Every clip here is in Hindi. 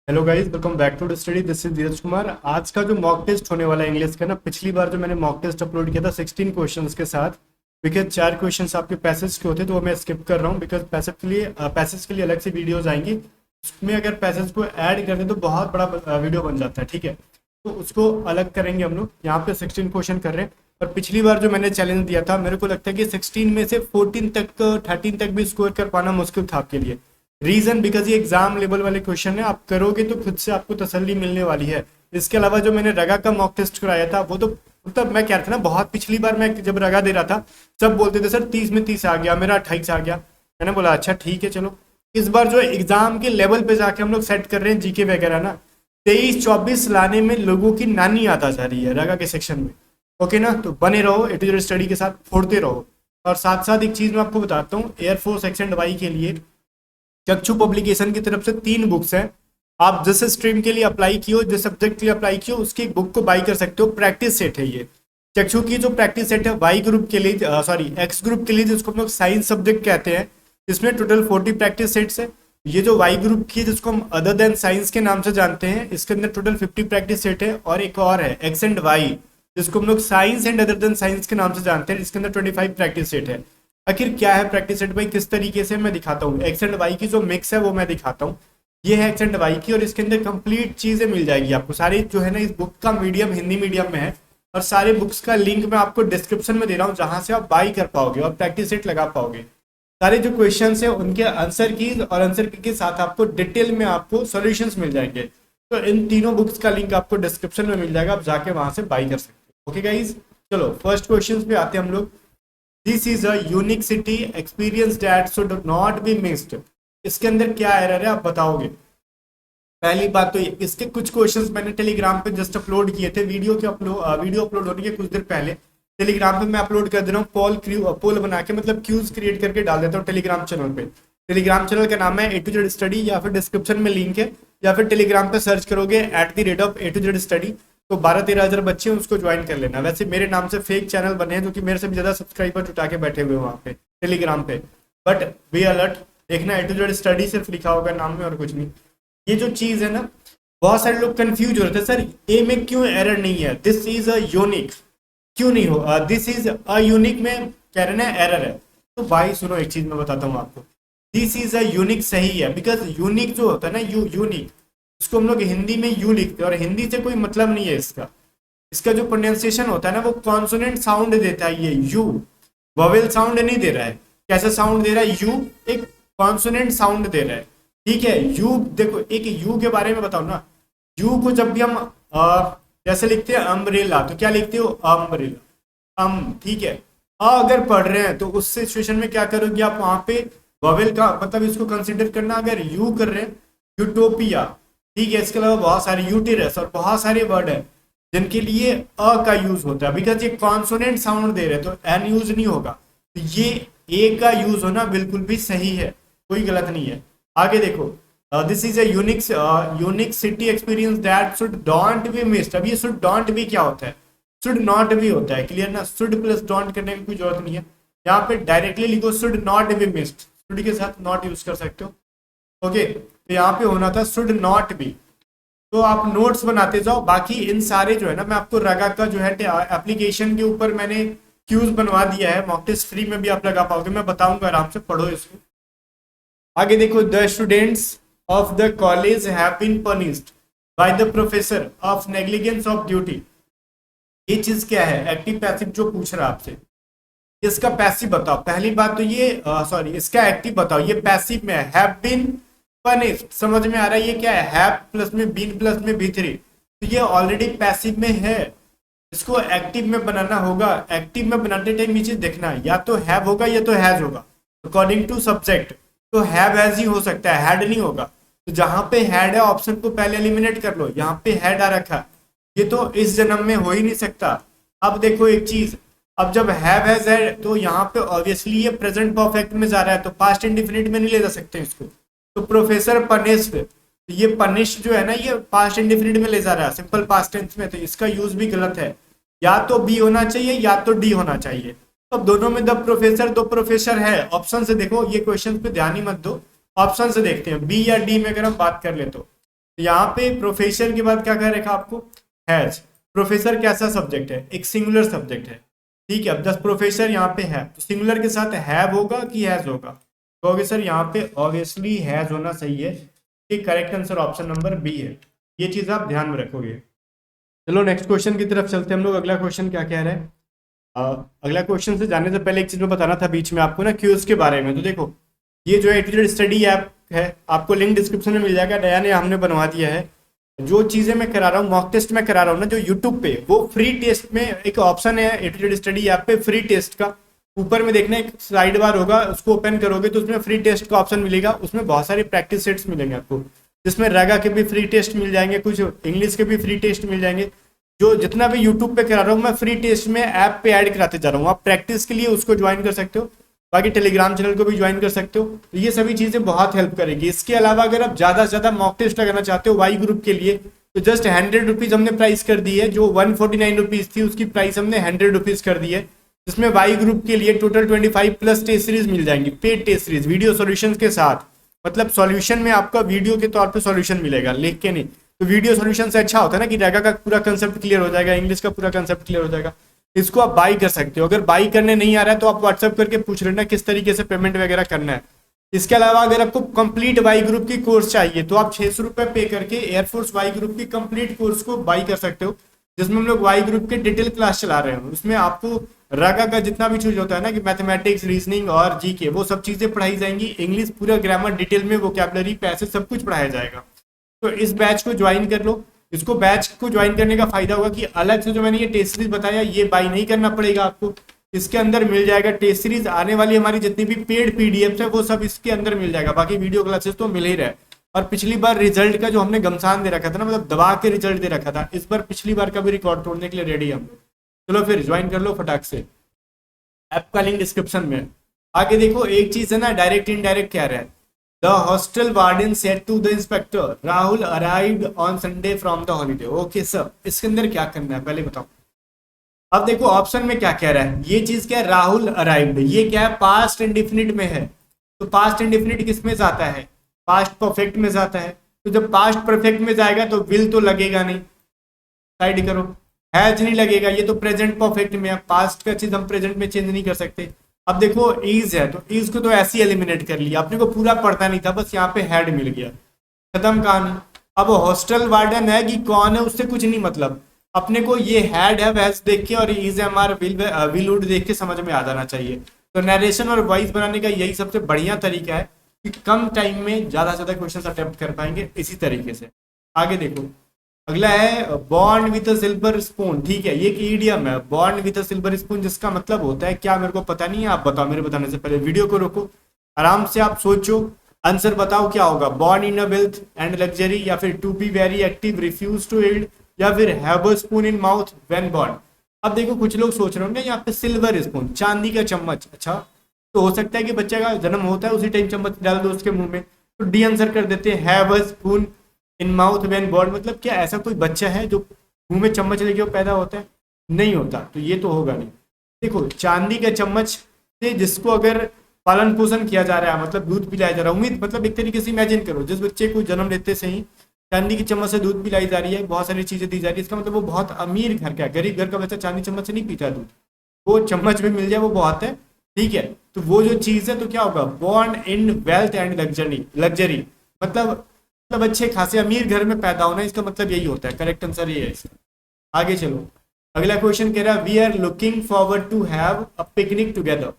Hello guys, welcome back to the study. This is Dheeraj Kumar. आज का जो मॉक टेस्ट होने वाला है इंग्लिश का ना, पिछली बार जो मैंने मॉक टेस्ट अपलोड किया था 16 क्वेश्चंस के साथ, बिकॉज 4 क्वेश्चंस आपके पैसेज के होते तो वो मैं स्किप कर रहा हूँ, बिकॉज पैसेज के लिए अलग से वीडियोज आएंगी। उसमें अगर पैसेज को ऐड कर दे तो बहुत बड़ा वीडियो बन जाता है, ठीक है। तो उसको अलग करेंगे हम लोग। यहाँ पे 16 क्वेश्चन कर रहे हैं। और पिछली बार जो मैंने चैलेंज दिया था, मेरे को लगता है कि 16 में से 14 तक 13 तक भी स्कोर कर पाना मुश्किल था आपके लिए। रीजन बिकॉज ये एग्जाम लेवल वाले क्वेश्चन है, आप करोगे तो खुद से आपको तसल्ली मिलने वाली है। इसके अलावा जो मैंने रगा का मॉक टेस्ट कराया था वो तो मतलब मैं कह रहा था ना, बहुत पिछली बार मैं जब रगा दे रहा था सब बोलते थे सर 30 में 30 आ गया, मेरा 28 आ गया। मैंने बोला अच्छा ठीक है चलो। इस बार जो एग्जाम के लेवल पे जाके हम लोग सेट कर रहे हैं जीके वगैरह ना, 23-24 लाने में लोगों की नानी याद आ जा रही है रगा के सेक्शन में। ओके ना, तो बने रहो ए टू जेड स्टडी के साथ, फोड़ते रहो। और साथ साथ एक चीज मैं आपको बताता हूँ, एयरफोर्स एक्शन वाई के लिए चक्षु पब्लिकेशन की तरफ से 3 बुक्स हैं। आप जिस स्ट्रीम के लिए अप्लाई किए, जिस सब्जेक्ट के लिए अप्लाई किए, उसकी एक बुक को बाई कर सकते हो। प्रैक्टिस सेट है ये। चक्षु की जो प्रैक्टिस सेट है वाई ग्रुप के लिए, सॉरी एक्स ग्रुप के लिए, जिसको हम लोग साइंस सब्जेक्ट कहते हैं, इसमें टोटल 40 प्रैक्टिस सेट्स है। ये जो वाई ग्रुप की है, जिसको हम अदर देन साइंस के नाम से जानते हैं, इसके अंदर टोटल 50 प्रैक्टिस सेट है। और एक और है एक्स एंड वाई, जिसको हम लोग science and other than science के नाम से जानते हैं, जिसके अंदर 25 प्रैक्टिस सेट है। आखिर क्या है प्रैक्टिस सेट भाई, किस तरीके से मैं दिखाता हूँ। एक्स एंड वाई की जो मिक्स है वो मैं दिखाता हूँ। ये है एक्स एंड वाई की, और इसके अंदर कंप्लीट चीजें मिल जाएगी आपको सारी। जो है ना, इस बुक का मीडियम हिंदी मीडियम में है, और सारे बुक्स का लिंक मैं आपको डिस्क्रिप्शन में दे रहा हूँ, जहां से आप बाई कर पाओगे और प्रैक्टिस सेट लगा पाओगे। सारे जो क्वेश्चन है उनके आंसर की और आंसर की के साथ आपको डिटेल में आपको सॉल्यूशंस मिल जाएंगे। तो इन तीनों बुक्स का लिंक आपको डिस्क्रिप्शन में मिल जाएगा, आप जाके वहां से बाई कर सकते हो। ओके गाइज, चलो फर्स्ट क्वेश्चन पे आते हैं हम लोग। This is a unique city experience that should not be missed. इसके अंदर क्या एरर है आप बताओगे। पहली बात तो इसके कुछ क्वेश्चंस मैंने टेलीग्राम पे जस्ट अपलोड किए थे, वीडियो अपलोड होने के कुछ देर पहले टेलीग्राम पे मैं अपलोड कर दे रहा हूँ। पोल बना के मतलब क्यूज क्रिएट करके डाल देता हूँ टेलीग्राम चैनल पे। टेलीग्राम चैनल का नाम है ए टू जेड स्टडी, या फिर डिस्क्रिप्शन में लिंक है, या फिर टेलीग्राम पे सर्च करोगे @A2Z तो 12-13 हजार बच्चे हैं, उसको ज्वाइन कर लेना। वैसे मेरे नाम से फेक चैनल बने हैं, जो कि मेरे से भी ज्यादा सब्सक्राइबर जुटा के बैठे हुए हैं वहाँ पे टेलीग्राम पे। बट बी अलर्ट, देखना A2Z स्टडी सिर्फ लिखा होगा नाम में और कुछ नहीं। ये जो चीज है ना, बहुत सारे लोग कंफ्यूज हो रहे थे, सर ए में क्यों एरर नहीं है, दिस इज अ यूनिक क्यों नहीं हो, दिस इज अ यूनिक में कह रहे ना एरर है। तो भाई सुनो, एक चीज मैं बताता हूँ आपको, दिस इज अ यूनिक सही है, बिकॉज यूनिक जो होता है ना, यूनिक, इसको हम लोग हिंदी में यू लिखते हैं, और हिंदी से कोई मतलब नहीं है इसका। इसका जो प्रोनाउंसिएशन होता है ना, वो कॉन्सोनेंट साउंड देता है। ये यू वोवेल साउंड नहीं दे रहा है। कैसा साउंड दे रहा है, यू एक कॉन्सोनेंट साउंड दे रहा है, ठीक है। यू देखो, एक यू के बारे में बताओ ना, यू को जब भी हम जैसे लिखते हैं अम्ब्रेला, तो क्या लिखते हो अम्ब्रेला, ठीक है। अगर पढ़ रहे हैं तो उस सिचुएशन में क्या करोगे आप, वहां पे वोवेल का मतलब इसको कंसिडर करना। अगर यू कर रहे हैं यूटोपिया, ठीक है। इसके अलावा बहुत सारे यूटेरस और बहुत सारे वर्ड है जिनके लिए अ का यूज होता है, बिकॉज ये कॉन्सोनेंट साउंड दे रहे हैं, तो एन यूज नहीं होगा। तो ये ए का यूज होना बिल्कुल भी सही है, कोई गलत नहीं है। आगे देखो, this is a unique city experience that should don't be missed. अब ये शुड डोंट बी क्या होता है, शुड नॉट बी होता है, क्लियर ना। शुड प्लस डोंट करने की कोई जरूरत नहीं है। यहाँ पे डायरेक्टली लिखो should not be missed, should के साथ नॉट यूज कर सकते हो। ओके, तो यहाँ पे होना था शुड नॉट बी। तो आप नोट्स बनाते जाओ। बाकी इन सारे जो है ना, मैं आपको रगा का जो है एप्लीकेशन के ऊपर मैंने क्यूज बनवा दिया है, मॉक टेस्ट फ्री में भी आप लगा पाओगे, मैं बताऊंगा, आराम से पढ़ो इसको। आगे देखो, the students of the college have been punished by the professor of negligence of duty. ये चीज क्या है, एक्टिव पैसिव जो पूछ रहा है आपसे, इसका पैसिव बताओ। पहली बात तो ये सॉरी, इसका एक्टिव बताओ। ये पैसिव में हैव बीन पनिश्ड, समझ में आ रहा है ये क्या है, हैव प्लस में बीन प्लस में भी3, तो ये ऑलरेडी पैसिव में है। इसको एक्टिव में बनाना होगा। एक्टिव में बनाते टाइम ये चीज देखना, या तो हैव होगा या तो हैज होगा, अकॉर्डिंग टू सब्जेक्ट। तो हैव हैज ही हो सकता है, हैड नहीं होगा। तो जहां पे हैड है ऑप्शन को पहले एलिमिनेट कर लो, यहाँ पे हैड आ रखा, ये तो इस जन्म में हो ही नहीं सकता। अब देखो एक चीज, अब जब हैव हैज है तो यहाँ पे ऑब्वियसली ये प्रेजेंट परफेक्ट में जा रहा है, तो पास्ट इंडिफिनिट में नहीं ले जा सकते इसको। तो प्रोफेसर पनिश्ड, ये पनिश जो है ना, ये पास्ट इंडिफिनिट में ले जा रहा है, सिंपल पास्ट टेंस में, तो इसका यूज भी गलत है। या तो बी होना चाहिए या तो डी होना चाहिए। तो दोनों में द प्रोफेसर, दो प्रोफेसर है। ऑप्शन से देखो, ये क्वेश्चन पे ध्यान ही मत दो, ऑप्शन से देखते हैं बी या डी में अगर हम बात कर ले तो यहाँ पे प्रोफेसर के बाद क्या कह रखा आपको, हैज। प्रोफेसर कैसा सब्जेक्ट है, एक सिंगुलर सब्जेक्ट है, ठीक है। अब 10 प्रोफेसर यहाँ पे है तो सिंगुलर के साथ हैव होगा कि हैज होगा, तो सर यहाँ पे ऑब्वियसली हैज होना सही है, कि correct answer option number B है। ये चीज आप ध्यान में रखोगे। चलो नेक्स्ट क्वेश्चन की तरफ चलते हैं हम लोग। अगला क्वेश्चन क्या कह रहा है, अगला क्वेश्चन से जाने से पहले एक चीज मैं बताना था बीच में आपको ना, क्यूज के बारे में। तो देखो ये जो एटीट्यूड स्टडी ऐप है, आपको लिंक डिस्क्रिप्शन में मिल जाएगा, नया नया हमने बनवा दिया है। जो चीजें मैं करा रहा हूँ, मॉक टेस्ट में करा रहा हूँ ना जो यूट्यूब पे, वो फ्री टेस्ट में एक ऑप्शन है एटीट्यूड स्टडी ऐप पे फ्री टेस्ट का, ऊपर में देखना एक साइड बार होगा, उसको ओपन करोगे तो उसमें फ्री टेस्ट का ऑप्शन मिलेगा। उसमें बहुत सारे प्रैक्टिस सेट्स मिलेंगे आपको, जिसमें रगा के भी फ्री टेस्ट मिल जाएंगे, कुछ इंग्लिश के भी फ्री टेस्ट मिल जाएंगे। जो जितना भी यूट्यूब पे करा रहा हूँ मैं फ्री टेस्ट में ऐप पे ऐड कराते जा रहा हूँ। आप प्रैक्टिस के लिए उसको ज्वाइन कर सकते हो, बाकी टेलीग्राम चैनल को भी ज्वाइन कर सकते हो। तो ये सभी चीजें बहुत हेल्प करेगी। इसके अलावा अगर आप ज्यादा से ज्यादा मॉक टेस्ट लगाना चाहते हो वाई ग्रुप के लिए, तो जस्ट 100 रुपीज हमने प्राइस कर दी है। जो 149 रुपीज थी उसकी प्राइस हमने 100 रुपीज कर दी है, जिसमें वाई ग्रुप के लिए टोटल 25 प्लस टेस्ट सीरीज मिल जाएंगी, paid test series video solution के साथ। मतलब सॉल्यूशन में आपका वीडियो के तौर पे सॉल्यूशन मिलेगा, लिख के नहीं। तो वीडियो सॉल्यूशन से अच्छा होता है ना कि रेगा का पूरा कंसेप्ट क्लियर हो जाएगा, इंग्लिश का पूरा कंसेप्ट क्लियर हो जाएगा। इसको आप बाई कर सकते हो। अगर बाई करने नहीं आ रहा है तो आप व्हाट्सएप करके पूछ लेना किस तरीके से पेमेंट वगैरह करना है। इसके अलावा अगर आपको कंप्लीट वाई ग्रुप की कोर्स चाहिए तो आप 600 रुपए पे करके एयरफोर्स वाई ग्रुप की कंप्लीट कोर्स को बाई कर सकते हो, जिसमें हम लोग वाई ग्रुप के डिटेल क्लास चला रहे हैं। उसमें आपको रागा का जितना भी चीज होता है ना कि मैथमेटिक्स, रीजनिंग और जीके, वो सब चीजें पढ़ाई जाएंगी। इंग्लिश पूरा ग्रामर डिटेल में, वोकैबुलरी, पैसेज सब कुछ पढ़ाया जाएगा। तो इस बैच को ज्वाइन कर लो। इसको बैच को ज्वाइन करने का फायदा होगा कि अलग से जो मैंने ये टेस्ट सीरीज बताया ये बाई नहीं करना पड़ेगा आपको। इसके अंदर मिल जाएगा टेस्ट सीरीज, आने वाली हमारी जितनी भी पेड पीडीएफ है वो सब इसके अंदर मिल जाएगा। बाकी वीडियो क्लासेस तो मिल ही रहा है। और पिछली बार रिजल्ट का जो हमने घमसान दे रखा था ना, मतलब दबा के रिजल्ट दे रखा था, इस बार पिछली बार का भी रिकॉर्ड तोड़ने के लिए रेडी हम। चलो फिर ज्वाइन कर लो फटाक से, ऐप का लिंक डिस्क्रिप्शन में। आगे देखो एक चीज है ना, डायरेक्ट इनडायरेक्ट क्या रहा है। The hostel warden said to the inspector, Rahul arrived on Sunday from the holiday. Okay sir, इसके अंदर क्या करना है पहले बताओ। अब देखो ऑप्शन में क्या कह रहा है, ये चीज क्या है, राहुल अराइव्ड, ये क्या है, पास्ट इंडिफिनिट में है। तो पास्ट इंडिफिनिट किस में जाता है, पास्ट परफेक्ट में जाता है। तो जब पास्ट परफेक्ट में जाएगा तो विल तो लगेगा नहीं, साइड करो। हैज नहीं लगेगा, ये तो प्रेजेंट परफेक्ट में है। पास्ट का चीज हम प्रेजेंट में चेंज नहीं कर सकते। अब देखो इज है, तो इज को तो ऐसे ही एलिमिनेट कर लिया, अपने को पूरा पढ़ना नहीं था, बस यहाँ पे हैड मिल गया, खत्म कहानी। अब हॉस्टल वार्डन है कि कौन है उससे कुछ नहीं मतलब, अपने को ये हैड है वैस देख के और is am are will would देख के समझ में आ जाना चाहिए। तो नरेशन और वॉइस बनाने का यही सबसे बढ़िया तरीका है कि कम टाइम में ज्यादा से ज्यादा क्वेश्चन अटेम्प्ट कर पाएंगे इसी तरीके से। आगे देखो अगला है born with a silver spoon. ठीक है, ये एक ईडियम है, born with a silver spoon, जिसका मतलब होता है क्या मेरे को पता नहीं है, आप बताओ। मेरे बताने से पहले वीडियो को रोको, आराम से आप सोचो, आंसर बताओ क्या होगा। Born in a wealth and luxury, या फिर to be very active, refuse to yield, या फिर have a spoon in mouth when born. अब देखो कुछ लोग सोच रहे होंगे यहाँ पे सिल्वर स्पून, चांदी का चम्मच, अच्छा तो हो सकता है कि बच्चे का जन्म होता है उसी टाइम चम्मच डाल दो उसके मुंह में, तो डी आंसर कर देते हैं have a spoon in mouth when born. मतलब क्या ऐसा कोई बच्चा है जो मुंह में चम्मच लेके वो पैदा होता है, नहीं होता, तो ये तो होगा नहीं। देखो चांदी के चम्मच से जिसको अगर पालन पोषण किया जा रहा है, मतलब दूध पिलाया जा रहा है, उम्मीद मतलब एक तरीके से इमेजिन करो जिस बच्चे को जन्म लेते से ही चांदी की चम्मच से दूध पिलाई जा रही है, बहुत सारी चीजें दी जा रही है, इसका मतलब वो बहुत अमीर घर का है। गरीब घर का बच्चा चांदी चम्मच से नहीं पीता दूध, वो चम्मच में मिल जाए वो बहुत है, ठीक है। तो वो जो चीज है तो क्या होगा, born in wealth and luxury, मतलब अच्छे खासे अमीर घर में पैदा होना, इसका मतलब यही होता है। करेक्ट आंसर ये है इसका। आगे चलो अगला क्वेश्चन कह रहा है we are looking forward to have a picnic together.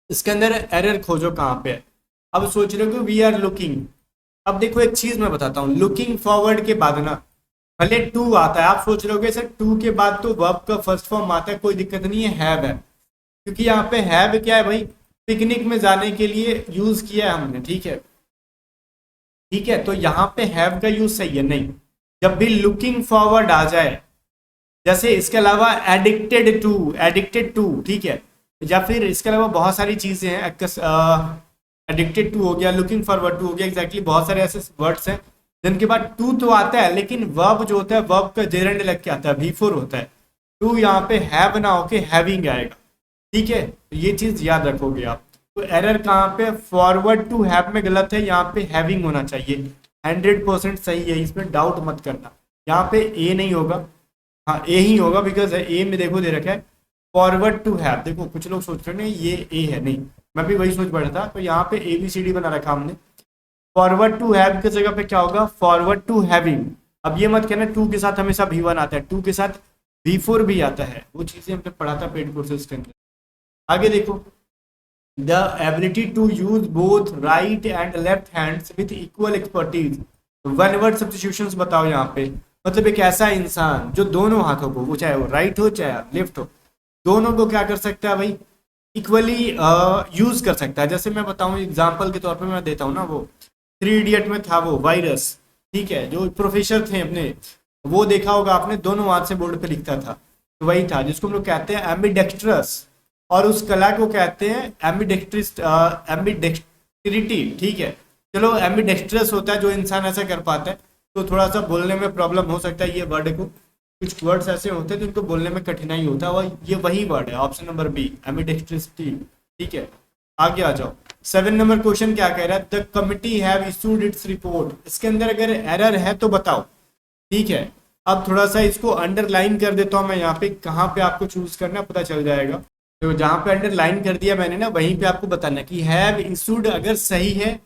इसके अंदर एरर खोजो कहाँ पे है। अब सोच रहे हो कि वी आर लुकिंग, अब देखो एक चीज मैं बताता हूँ, लुकिंग फॉरवर्ड के बाद ना भले टू आता है, आप सोच रहे हो सर टू के बाद तो वर्ब का फर्स्ट फॉर्म आता है, कोई दिक्कत नहीं है, हैव है, क्योंकि यहाँ पे हैव क्या है भाई, पिकनिक में जाने के लिए यूज किया है हमने, ठीक है। ठीक है, तो यहाँ पे हैव का यूज सही है नहीं, जब भी लुकिंग फॉरवर्ड आ जाए, जैसे इसके अलावा एडिक्टेड टू, ठीक है, या फिर इसके अलावा बहुत सारी चीजें हैं, एडिक्टेड टू हो गया, लुकिंग फॉरवर्ड टू हो गया, एग्जैक्टली बहुत सारे ऐसे वर्ड्स हैं जिनके बाद टू तो आता है, लेकिन वर्ब जो होता है वर्ब का जेरेंड लग के आता है, V4 होता है। टू यहाँ पे हैव ना होके हैविंग आएगा, ठीक है, तो ये चीज याद रखोगे आप। तो एरर कहाँ पे, फॉरवर्ड टू हैव में गलत है, यहाँ पे हैविंग होना चाहिए। 100% सही है, इसमें डाउट मत करना। यहाँ पे ए नहीं होगा, हाँ ए ही होगा, बिकॉज ए में देखो दे रखा है फॉरवर्ड टू हैव। देखो कुछ लोग सोच रहे हैं ये ए है, नहीं, मैं भी वही सोच बैठा था। तो यहाँ पे ए बी सी डी बना रखा हमने, फॉरवर्ड टू हैव की जगह पे क्या होगा, फॉरवर्ड टू हैविंग। अब ये मत कहना टू के साथ हमेशा V1 आता है, टू के साथ V4 भी आता है, वो चीजें हमने पढ़ा था पेड कोर्सेज के अंदर। आगे देखो, the ability to use both right and left hands with equal expertise. One word substitutions बताओ यहाँ पे, मतलब एक ऐसा इंसान जो दोनों हाथों को, वो चाहे वो राइट हो चाहे लेफ्ट हो, दोनों को क्या कर सकता है भाई, इक्वली यूज कर सकता है। जैसे मैं बताऊं एग्जांपल के तौर पे मैं देता हूँ ना, वो 3 इडियट में था वो वायरस, ठीक है, जो प्रोफेसर थे अपने, वो देखा होगा आपने, दोनों हाथ से बोर्ड पे लिखता था, तो वही था जिसको हम लोग कहते हैं एम्बीडेक्स्ट्रस, और उस कला को कहते हैं एम्बीडेक्स्ट्रिटी, ठीक है। चलो एम्बीडेक्स्ट्रस होता है जो इंसान ऐसा कर पाता है, तो थोड़ा सा बोलने में प्रॉब्लम हो सकता है ये वर्ड को, कुछ वर्ड्स ऐसे होते हैं जिनको बोलने में कठिनाई होता है, और ये वही वर्ड है, ऑप्शन नंबर बी एम्बीडेक्स्ट्रिटी, ठीक है। आगे आ जाओ, 7 नंबर क्वेश्चन क्या कह रहा है, the committee have issued its report. इसके अंदर अगर एरर है तो बताओ, ठीक है। अब थोड़ा सा इसको अंडरलाइन कर देता हूँ मैं, यहाँ पे कहाँ पे आपको चूज करना पता चल जाएगा। तो जहाँ पे अंडरलाइन कर दिया मैंने ना, वहीं पे आपको बताना कि हैव इशूड अगर सही है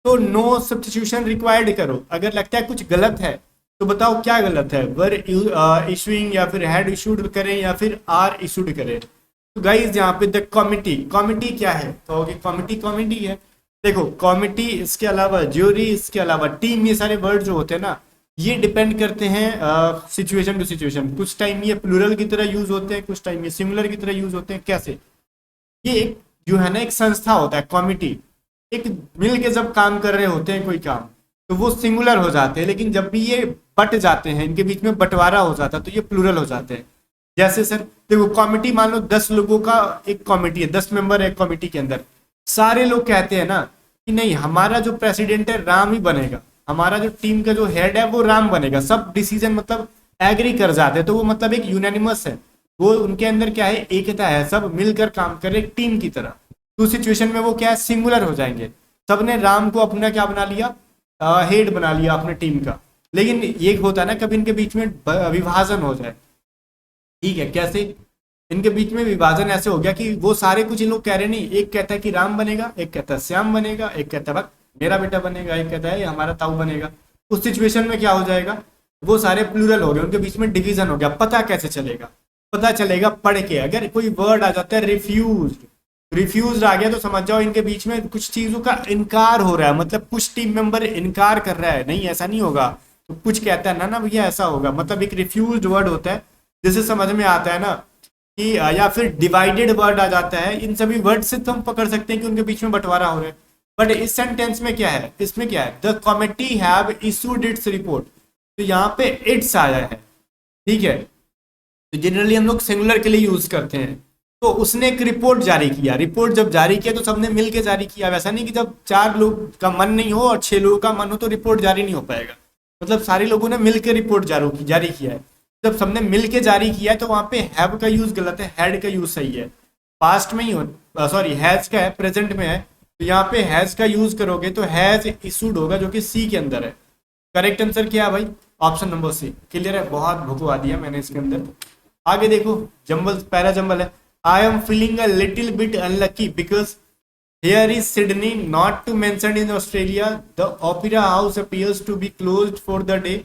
तो नो सब्स्टिट्यूशन रिक्वायर्ड करो, अगर लगता है कुछ गलत है तो बताओ क्या गलत है, वर इशूइंग या फिर हैड इशूड करें या फिर आर इशूड करें। तो गाइस यहाँ पे द कमिटी, कमिटी क्या है, कहोगे कमिटी कॉमेडी है। देखो कमिटी, इसके अलावा ज्यूरी, इसके अलावा टीम, ये सारे वर्ड जो होते हैं ना, ये डिपेंड करते हैं सिचुएशन टू सिचुएशन। कुछ टाइम ये प्लूरल की तरह यूज होते हैं, कुछ टाइम ये सिंगुलर की तरह यूज होते हैं। कैसे, ये एक जो है ना एक संस्था होता है कमिटी, एक मिल के जब काम कर रहे होते हैं कोई काम, तो वो सिंगुलर हो जाते हैं, लेकिन जब भी ये बट जाते हैं, इनके बीच में बंटवारा हो जाता है, तो ये प्लूरल हो जाते हैं। जैसे सर देखो कमेटी, मान लो 10 लोगों का एक कमेटी है, 10 मेंबर है कमेटी के अंदर, सारे लोग कहते हैं ना कि नहीं हमारा जो प्रेसिडेंट है राम ही बनेगा, हमारा जो टीम का जो हेड है वो राम बनेगा, सब डिसीजन मतलब एग्री कर जाते हैं, तो वो मतलब एक यूनानिमस है, वो उनके अंदर क्या है, एकता है, सब मिलकर काम कर रहे एक टीम की तरह। तो सिचुएशन में वो क्या है, सिंगुलर हो जाएंगे, सबने राम को अपना क्या बना लिया, हेड बना लिया अपने टीम का। लेकिन ये होता है ना कभी इनके बीच में विभाजन हो जाए, ठीक है, कैसे, इनके बीच में विभाजन ऐसे हो गया कि वो सारे कुछ लोग कह रहे नहीं, एक कहता है कि राम बनेगा, एक कहता है श्याम बनेगा, एक कहता है मेरा बेटा बनेगा, एक कहता है हमारा ताऊ बनेगा। उस सिचुएशन में क्या हो जाएगा, वो सारे प्लूरल हो गए, उनके बीच में डिवीजन हो गया। पता कैसे चलेगा, पता चलेगा पढ़ के, अगर कोई वर्ड आ जाता है रिफ्यूज, रिफ्यूज आ गया तो समझ जाओ इनके बीच में कुछ चीजों का इनकार हो रहा है, मतलब कुछ टीम मेंबर इनकार कर रहा है, नहीं ऐसा नहीं होगा, तो कुछ कहता है ना ना भैया ऐसा होगा, मतलब एक रिफ्यूज वर्ड होता है, जिसे समझ में आता है ना कि, या फिर डिवाइडेड वर्ड आ जाता है। इन सभी वर्ड से तो हम पकड़ सकते हैं कि उनके बीच में बंटवारा हो रहा है। बट इस सेंटेंस में क्या है, इसमें क्या है, the committee have issued its report, तो यहाँ पे इट्स आया है, ठीक है। तो जनरली हम लोग सिंगुलर के लिए यूज करते हैं, तो उसने एक रिपोर्ट जारी किया, रिपोर्ट जब जारी किया तो सबने मिलकर जारी किया, वैसा नहीं कि जब 4 लोग का मन नहीं हो और 6 लोगों का मन हो तो रिपोर्ट जारी नहीं हो पाएगा, मतलब सारे लोगों ने मिलकर रिपोर्ट जारी किया है। जब सबने मिलके जारी किया है तो वहां पे हैव का यूज गलत है, हैड का यूज सही है, पास्ट में ही हो, सॉरी हैज का है, प्रेजेंट में है, तो यहाँ पे हैज का यूज करोगे तो हैज इशूड होगा, जो कि सी के अंदर है। करेक्ट आंसर क्या है भाई, ऑप्शन नंबर सी। क्लियर है, बहुत भुकवा दिया मैंने इसके अंदर। आगे देखो, जंबल पैरा जंबल है, आई am feeling a little bit unlucky because here is Sydney, not to mention in Australia, the opera house appears to be closed for the day.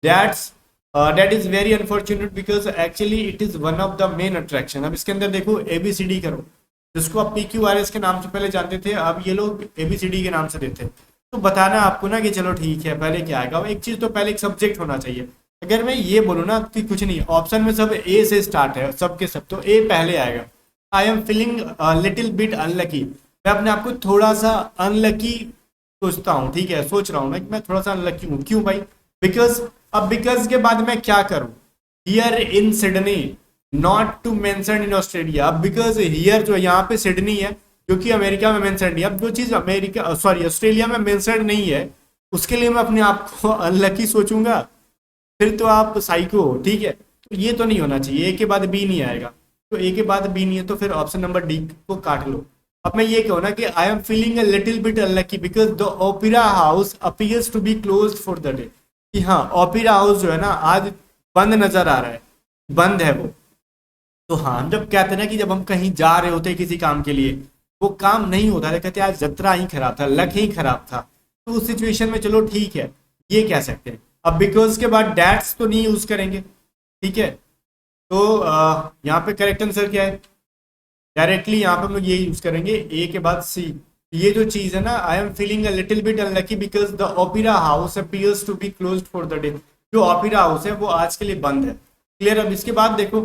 That is very unfortunate because actually it is one of the main attraction. अब इसके अंदर देखो ABCD करो, जिसको आप PQRS के नाम से पहले जानते थे, अब ये लोग ABCD के नाम से देते हैं। तो बताना आपको ना कि चलो ठीक है, पहले क्या आएगा, एक चीज तो पहले एक सब्जेक्ट होना चाहिए। अगर मैं ये बोलूँ ना कि कुछ नहीं, ऑप्शन में सब ए से स्टार्ट है, सब के सब, तो ए पहले आएगा। आई am feeling little bit unlucky, मैं अपने आप को थोड़ा सा अनलकी सोचता हूँ, ठीक है, सोच रहा हूँ मैं थोड़ा सा अनलकी हूँ। क्यों भाई, बिकॉज, अब बिकॉज के बाद मैं क्या करूँ, here in Sydney, not to mention in Australia. अब बिकॉज हियर जो यहाँ पे सिडनी है, जो कि अमेरिका में मेंशन नहीं है, अब जो चीज अमेरिका सॉरी ऑस्ट्रेलिया में मेंशन नहीं है, उसके लिए मैं अपने आप को अनलकी सोचूंगा, फिर तो आप साइको हो, ठीक है। तो ये तो नहीं होना चाहिए, ए के बाद बी नहीं आएगा, तो ए के बाद बी नहीं है, तो फिर ऑप्शन नंबर डी को काट लो। अब मैं ये कहूँ ना कि I am feeling a little bit unlucky because the opera house appears to be close for the day, कि हाँ ओपेरा हाउस जो है ना आज बंद नजर आ रहा है, बंद है वो। तो हाँ, हम जब कहते हैं ना कि जब हम कहीं जा रहे होते हैं किसी काम के लिए, वो काम नहीं होता है, कहते हैं आज जतरा ही खराब था, लक ही खराब था, तो उस सिचुएशन में चलो ठीक है, ये कह सकते हैं। अब बिकॉज के बाद डैट्स तो नहीं यूज करेंगे, ठीक है। तो यहाँ पे करेक्ट आंसर क्या है, डायरेक्टली यहाँ पे हम लोग ये यूज करेंगे ए के बाद सी। ये जो चीज है ना, I am feeling a little bit unlucky because the opera house appears to be closed for the day, जो ओपेरा हाउस है वो आज के लिए बंद है। क्लियर। अब इसके बाद देखो,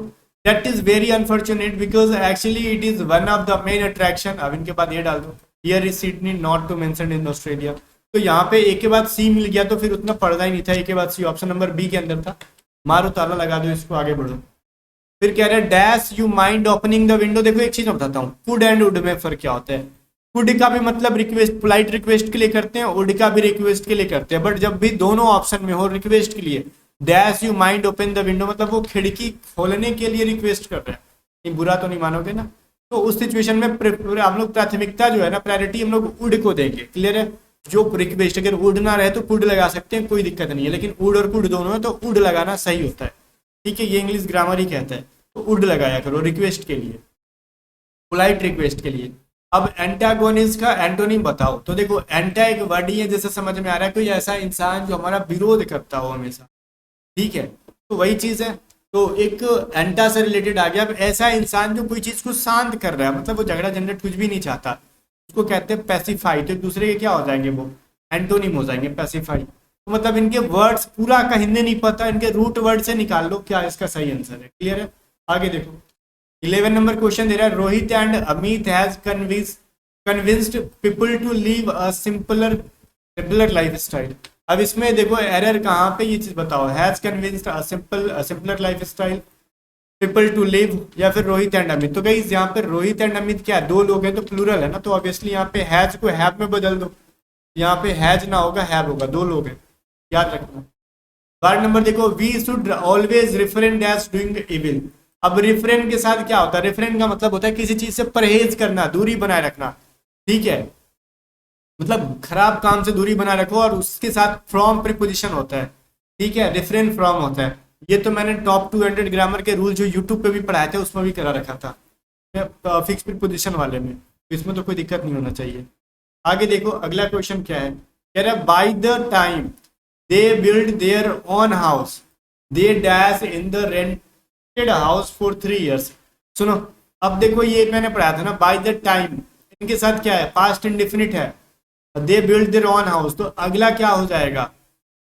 that is very unfortunate because actually it is one of the main attraction. अब इनके बाद ये डाल दो, here is Sydney not to mention in Australia. तो यहाँ पे ए के बाद सी मिल गया तो फिर उतना पढ़ना ही नहीं था, ए के बाद सी ऑप्शन नंबर बी के अंदर था। मारो ताला लगा दो इसको, आगे बढ़ो। फिर कह रहे हैं dash you mind opening the window. देखो एक चीज मैं बताता हूँ, कुड एंड वुड में फर्क क्या होता है। कुड का भी मतलब रिक्वेस्ट, पोलाइट रिक्वेस्ट के लिए करते हैं, वुड का भी रिक्वेस्ट के लिए करते हैं, बट जब भी दोनों ऑप्शन में हो रिक्वेस्ट के लिए, dash you mind open the window मतलब वो खिड़की खोलने के लिए रिक्वेस्ट कर रहे हैं, ये बुरा तो नहीं मानोगे ना। तो उस सिचुएशन में हम लोग प्राथमिकता जो है ना, प्रायोरिटी हम लोग वुड को देंगे। क्लियर है। जो रिक्वेस्ट अगर वुड ना रहे तो कुड लगा सकते हैं, कोई दिक्कत नहीं है, लेकिन वुड और कुड दोनों है तो वुड लगाना सही होता है, ठीक है। ये इंग्लिश ग्रामर ही कहता है, तो वुड लगाया करो रिक्वेस्ट के लिए, पोलाइट रिक्वेस्ट के लिए। अब एंटागोनिस्ट का एंटोनिम बताओ। तो देखो एंटा एक वर्ड ही है, जैसे समझ में आ रहा है, कोई ऐसा इंसान जो हमारा विरोध करता हो हमेशा, ठीक है, तो वही चीज है। तो एक एंटा से रिलेटेड आ गया। अब ऐसा इंसान जो कोई चीज को शांत कर रहा है, मतलब वो झगड़ा झंझट कुछ भी नहीं चाहता, उसको कहते हैं पैसिफाई। तो एक दूसरे के क्या हो जाएंगे, वो एंटोनिम हो जाएंगे पैसिफाई। तो मतलब इनके वर्ड्स पूरा का हिंदी नहीं पता, इनके रूट वर्ड से निकाल लो क्या इसका सही आंसर है। क्लियर है। आगे देखो 11 नंबर क्वेश्चन दे रहा है, Rohit and Amit has convinced people to leave a simpler life style. अब इसमें देखो एरर कहाँ पे, ये चीज बताओ। Has convinced a simpler life style, people to live, या फिर रोहित एंड अमित। तो गाइस यहाँ पे रोहित एंड अमित क्या है, दो लोग हैं तो प्लूरल है ना, तो ऑब्वियसली यहाँ पे हैज को हैव में बदल दो। यहाँ पे हैज ना होगा हैव होगा, दो लोग हैं, याद रखना। वर्ड नंबर देखो, we should always refrain as doing evil. अब रिफ्रेन के साथ क्या होता है, रिफ्रेन का मतलब होता है किसी चीज से परहेज करना, दूरी बनाए रखना, ठीक है, मतलब खराब काम से दूरी बनाए रखो, और उसके साथ फ्रॉम प्रीपोजिशन होता है, ठीक है, रिफ्रेन फ्रॉम होता है। ये तो मैंने टॉप 200 ग्रामर के रूल जो यूट्यूब पे भी पढ़ाए थे उसमें भी करा रखा था, फिक्स प्रीपोजिशन वाले में, तो इसमें तो कोई दिक्कत नहीं होना चाहिए। आगे देखो अगला क्वेश्चन क्या है, कह रहा है by the time they build their own house they dash in the rented house for 3 years। सुनो, अब देखो ये मैंने पढ़ाया था ना, बाय द टाइम, इनके साथ क्या है, पास्ट इंडिफिनिट है, they build their own house, तो अगला क्या हो जाएगा,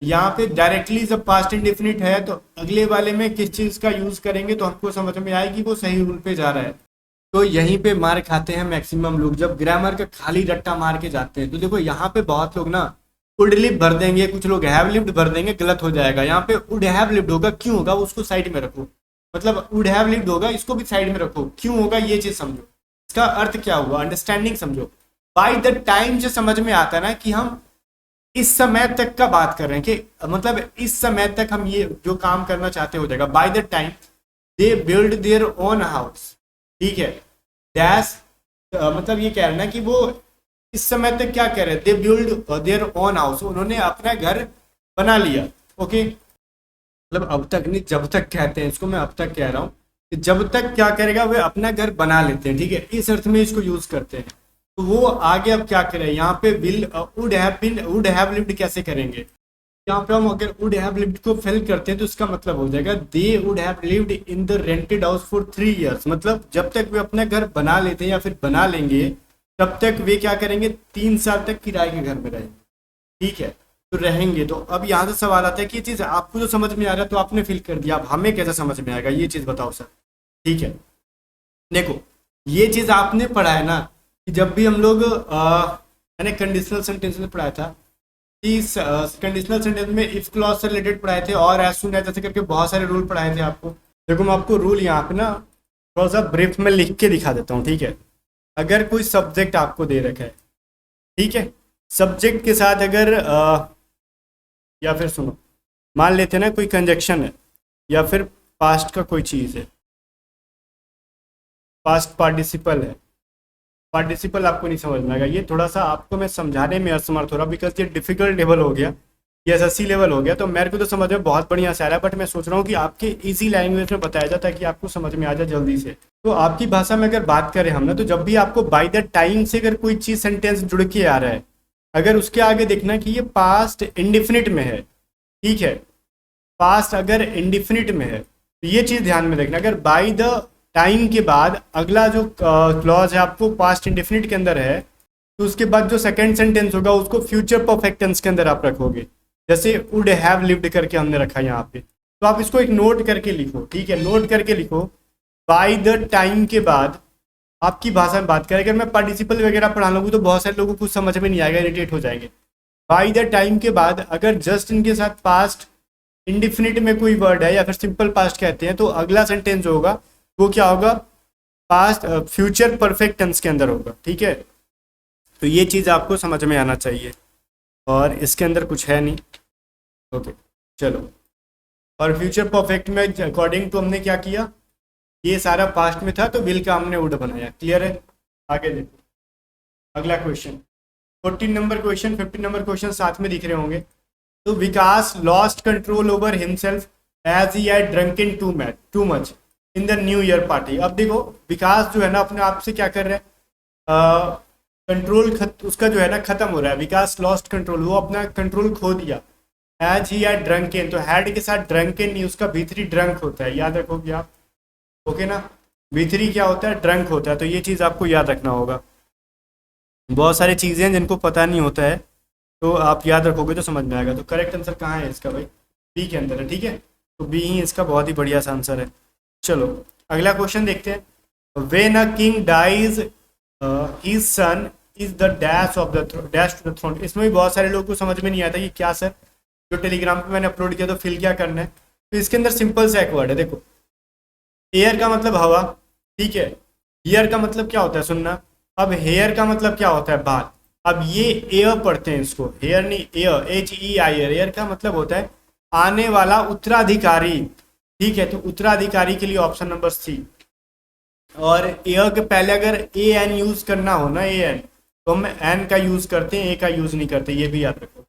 यहाँ पे डायरेक्टली जब पास्ट इंडिफिनिट है तो अगले वाले में किस चीज का यूज करेंगे तो हमको समझ में आएगी वो सही रूल पे जा रहा है। तो यहीं पे मार खाते हैं मैक्सिमम लोग जब ग्रामर का खाली रट्टा मार के जाते हैं। तो देखो यहाँ पे बहुत लोग ना वुड लिव भर देंगे, कुछ लोग हैव लिव्ड भर देंगे, गलत हो जाएगा। यहाँ पे वुड हैव लिव्ड होगा, क्यों होगा उसको साइड में रखो, मतलब वुड हैव लिव्ड होगा इसको भी साइड में रखो, क्यों होगा ये चीज समझो, इसका अर्थ क्या हुआ, अंडरस्टैंडिंग समझो। बाय द टाइम से समझ में आता है ना कि हम इस समय तक का बात कर रहे हैं, कि मतलब इस समय तक हम ये जो काम करना चाहते हो जाएगा। By the time they build their own house, ठीक है, डैश मतलब ये कह रहे हैं ना कि वो इस समय तक क्या कह रहे हैं, they build their own house, उन्होंने अपना घर बना लिया। ओके, मतलब अब तक नहीं, जब तक कहते हैं इसको, मैं अब तक कह रहा हूँ कि जब तक क्या करेगा वे अपना घर बना लेते हैं, ठीक है, इस अर्थ में इसको यूज करते हैं। तो वो आगे अब क्या करें, यहाँ पे will would have been would have lived कैसे करेंगे, यहाँ पे हम अगर वुड हैव लिव्ड को फिल करते हैं तो इसका मतलब हो जाएगा they would have lived in the rented house for 3 years, मतलब जब तक वे अपना घर बना लेते हैं या फिर बना लेंगे तब तक वे क्या करेंगे, 3 साल तक किराए के घर में रहेंगे, ठीक है, तो रहेंगे। तो अब यहाँ से सवाल आता है कि ये चीज आपको जो समझ में आ रहा है तो आपने फिल कर दिया, अब हमें कैसे समझ में आएगा ये चीज बताओ सर। ठीक है, देखो ये चीज आपने पढ़ा है ना कि जब भी हम लोग मैंने कंडीशनल सेंटेंस में पढ़ाया था, इस कंडीशनल सेंटेंस में इफ क्लॉज से रिलेटेड पढ़ाए थे और एज सून एज ऐसे करके बहुत सारे रूल पढ़ाए थे आपको। देखो मैं आपको रूल यहाँ पे ना थोड़ा सा ब्रीफ में लिख के दिखा देता हूँ, ठीक है। अगर कोई सब्जेक्ट आपको दे रखा है, ठीक है, सब्जेक्ट के साथ अगर या फिर सुनो, मान लेते हैं ना कोई कंजक्शन है या फिर पास्ट का कोई चीज़ है, पास्ट पार्टिसिपल है, पार्टिसिपल आपको नहीं समझ में आएगा। ये थोड़ा सा आपको मैं समझाने में असमर्थ हो रहा, बिकॉज ये डिफिकल्ट लेवल हो गया, ये एसएससी लेवल हो गया। तो मेरे को तो समझ में बहुत बढ़िया से आ रहा है, बट मैं सोच रहा हूँ कि आपके इजी लैंग्वेज में बताया जाए ताकि आपको समझ में आ जाए जल्दी से। तो आपकी भाषा में अगर बात करें हम ना, तो जब भी आपको बाय द टाइम से अगर कोई चीज़ सेंटेंस जुड़ के आ रहा है, अगर उसके आगे देखना कि ये पास्ट इंडिफिनिट में है, ठीक है, पास्ट अगर इंडिफिनिट में है तो ये चीज़ ध्यान में रखना। अगर बाय द टाइम के बाद अगला जो क्लॉज है आपको पास्ट इंडिफिनिट के अंदर है, तो उसके बाद जो सेकंड सेंटेंस होगा उसको फ्यूचर परफेक्ट टेंस के अंदर आप रखोगे। जैसे वुड हैव लिव्ड करके हमने रखा यहाँ पे, तो आप इसको एक नोट करके लिखो, ठीक है, नोट करके लिखो। बाय द टाइम के बाद आपकी भाषा में बात करें, अगर मैं पार्टिसिपल वगैरह पढ़ा लूँगी तो बहुत सारे लोगों को कुछ समझ में नहीं आएगा, इरिटेट हो जाएंगे। बाय द टाइम के बाद अगर जस्ट इनके साथ पास्ट इंडिफिनिट में कोई वर्ड है या फिर सिंपल पास्ट कहते हैं, तो अगला सेंटेंस जो होगा वो क्या होगा, पास्ट फ्यूचर परफेक्ट टेंस के अंदर होगा, ठीक है। तो ये चीज़ आपको समझ में आना चाहिए, और इसके अंदर कुछ है नहीं, ओके चलो। और फ्यूचर परफेक्ट में अकॉर्डिंग टू हमने क्या किया, ये सारा पास्ट में था तो विल का हमने वुड बनाया, क्लियर है। आगे देखो अगला question, 14 number question, 15 number question साथ में दिख रहे होंगे। तो Vikas lost control over himself as he had drunken too much in the new year party. अब देखो विकास जो है ना अपने आप से क्या कर रहा है, कंट्रोल उसका जो है ना खत्म हो रहा है। विकास लॉस्ट कंट्रोल, वो अपना कंट्रोल खो दिया। एज ही हैड ड्रंकन, तो हैड के साथ ड्रंकन नहीं, उसका भीतरी ड्रंक होता है, याद रखोगे आप, ओके ना। भीतरी क्या होता है, ड्रंक होता है, तो ये चीज़ आपको याद रखना होगा। बहुत सारी चीज़ें हैं जिनको पता नहीं होता है, तो आप याद रखोगे तो समझ में आएगा। तो करेक्ट आंसर कहाँ है इसका भाई, बी के अंदर है, ठीक है। तो बी ही इसका बहुत ही बढ़िया सा आंसर है। चलो अगला क्वेश्चन देखते हैं। When a king dies his son is the dash of the dash to the throne. इसमें भी बहुत सारे लोगों को समझ में नहीं आता कि क्या सर, जो टेलीग्राम पे मैंने अपलोड किया तो फिल क्या करना है। तो इसके अंदर सिंपल सा एक वर्ड है, देखो एयर का मतलब हवा, ठीक है, ईयर का मतलब क्या होता है सुनना, अब हेयर का मतलब क्या होता है बाल। अब ये एयर पढ़ते हैं इसको, हेयर नहीं एयर, HEIR। एयर का मतलब होता है आने वाला उत्तराधिकारी, ठीक है। तो उत्तराधिकारी के लिए ऑप्शन नंबर सी। और एयर के पहले अगर AN यूज करना हो ना, AN, तो हम एन का यूज करते हैं, ए का यूज नहीं करते, ये भी याद रखो।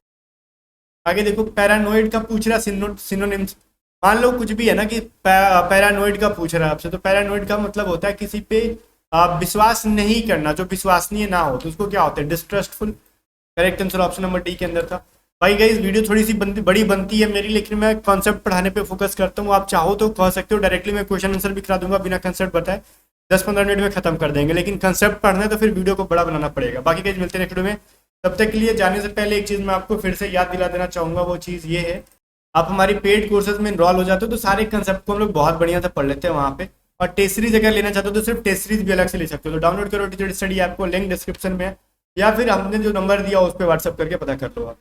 आगे देखो पैरानोइड का पूछ रहा सिनोनिम्स। मान लो कुछ भी है ना कि पैरानोइड का पूछ रहा है आपसे, तो पैरानोइड का मतलब होता है किसी पे विश्वास नहीं करना, जो विश्वसनीय ना हो, तो उसको क्या होता है, distrustful. Correct answer option number D के अंदर था। भाई गाइस वीडियो थोड़ी सी बड़ी बनती है मेरी, लेकिन मैं कॉन्सेप्ट पढ़ाने पे फोकस करता हूँ। आप चाहो तो कह सकते हो डायरेक्टली मैं क्वेश्चन आंसर भी करा दूंगा बिना कंसेप्ट बताए, 10-15 मिनट में खत्म कर देंगे। लेकिन कंसेप्ट पढ़ना है तो फिर वीडियो को बड़ा बनाना पड़ेगा। बाकी गाइस मिलते हैं नेक्स्ट वीडियो में, तब तक के लिए जाने से पहले एक चीज़ मैं आपको फिर से याद दिला देना चाहूँगा। वो चीज़ ये है, आप हमारी पेड कोर्सेज में इनरोल हो जाते हो तो सारे कंसेप्ट को हम लोग बहुत बढ़िया से पढ़ लेते हैं वहाँ पे। और टेस्ट सीरीज अगर लेना चाहते हो तो सिर्फ टेस्ट सीरीज भी अलग से ले सकते हो। तो डाउनलोड करो टीचर स्टडी ऐप को, लिंक डिस्क्रिप्शन में, या फिर हमने जो नंबर दिया उस पर व्हाट्सअप करके पता कर लो आप।